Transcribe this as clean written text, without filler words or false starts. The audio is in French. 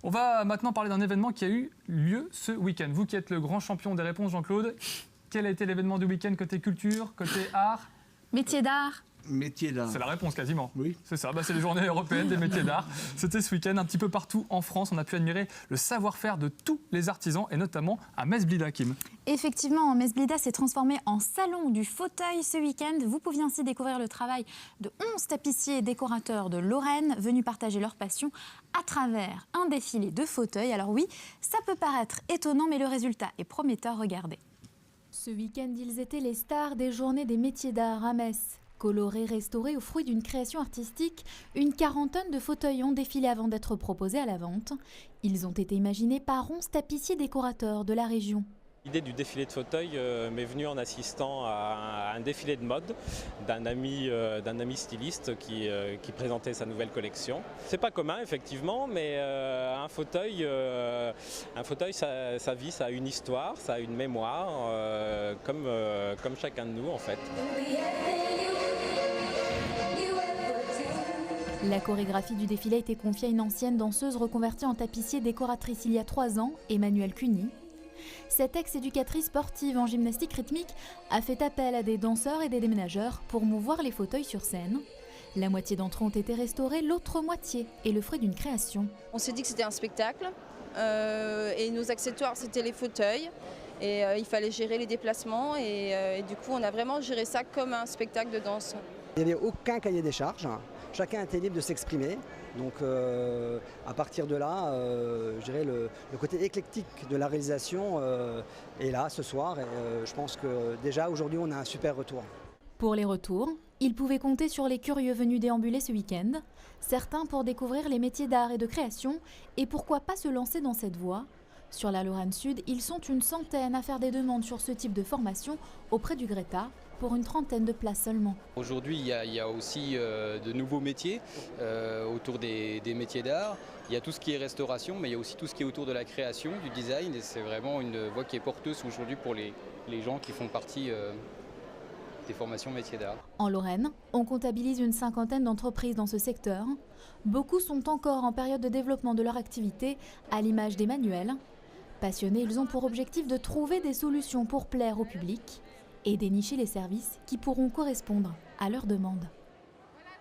On va maintenant parler d'un événement qui a eu lieu ce week-end. Vous qui êtes le grand champion des réponses, Jean-Claude, quel a été l'événement du week-end côté culture, côté art? Métier d'art. Métier d'art. C'est la réponse quasiment. Oui. C'est ça, c'est les journées européennes des métiers d'art. C'était ce week-end un petit peu partout en France. On a pu admirer le savoir-faire de tous les artisans et notamment à Metz-Blida, Kim. Effectivement, Metz-Blida s'est transformé en salon du fauteuil ce week-end. Vous pouviez ainsi découvrir le travail de 11 tapissiers et décorateurs de Lorraine venus partager leur passion à travers un défilé de fauteuils. Alors oui, ça peut paraître étonnant, mais le résultat est prometteur. Regardez. Ce week-end, ils étaient les stars des journées des métiers d'art à Metz. Colorés, restaurés au fruit d'une création artistique, une quarantaine de fauteuils ont défilé avant d'être proposés à la vente. Ils ont été imaginés par 11 tapissiers décorateurs de la région. L'idée du défilé de fauteuils m'est venue en assistant à un défilé de mode d'un ami styliste qui présentait sa nouvelle collection. C'est pas commun effectivement, mais un fauteuil ça vit, ça a une histoire, ça a une mémoire, comme chacun de nous en fait. La chorégraphie du défilé a été confiée à une ancienne danseuse reconvertie en tapissier décoratrice il y a 3 ans, Emmanuelle Cuny. Cette ex-éducatrice sportive en gymnastique rythmique a fait appel à des danseurs et des déménageurs pour mouvoir les fauteuils sur scène. La moitié d'entre eux ont été restaurés, l'autre moitié est le fruit d'une création. On s'est dit que c'était un spectacle et nos accessoires c'était les fauteuils et il fallait gérer les déplacements et du coup on a vraiment géré ça comme un spectacle de danse. Il n'y avait aucun cahier des charges, chacun était libre de s'exprimer. Donc à partir de là, je dirais le côté éclectique de la réalisation est là ce soir. Et je pense que déjà aujourd'hui on a un super retour. Pour les retours, ils pouvaient compter sur les curieux venus déambuler ce week-end. Certains pour découvrir les métiers d'art et de création et pourquoi pas se lancer dans cette voie. Sur la Lorraine Sud, ils sont une centaine à faire des demandes sur ce type de formation auprès du Greta, pour une trentaine de places seulement. Aujourd'hui, il y a aussi de nouveaux métiers autour des métiers d'art. Il y a tout ce qui est restauration, mais il y a aussi tout ce qui est autour de la création, du design. Et c'est vraiment une voie qui est porteuse aujourd'hui pour les gens qui font partie des formations métiers d'art. En Lorraine, on comptabilise une cinquantaine d'entreprises dans ce secteur. Beaucoup sont encore en période de développement de leur activité, à l'image d'Emmanuel. Passionnés, ils ont pour objectif de trouver des solutions pour plaire au public et dénicher les services qui pourront correspondre à leurs demandes.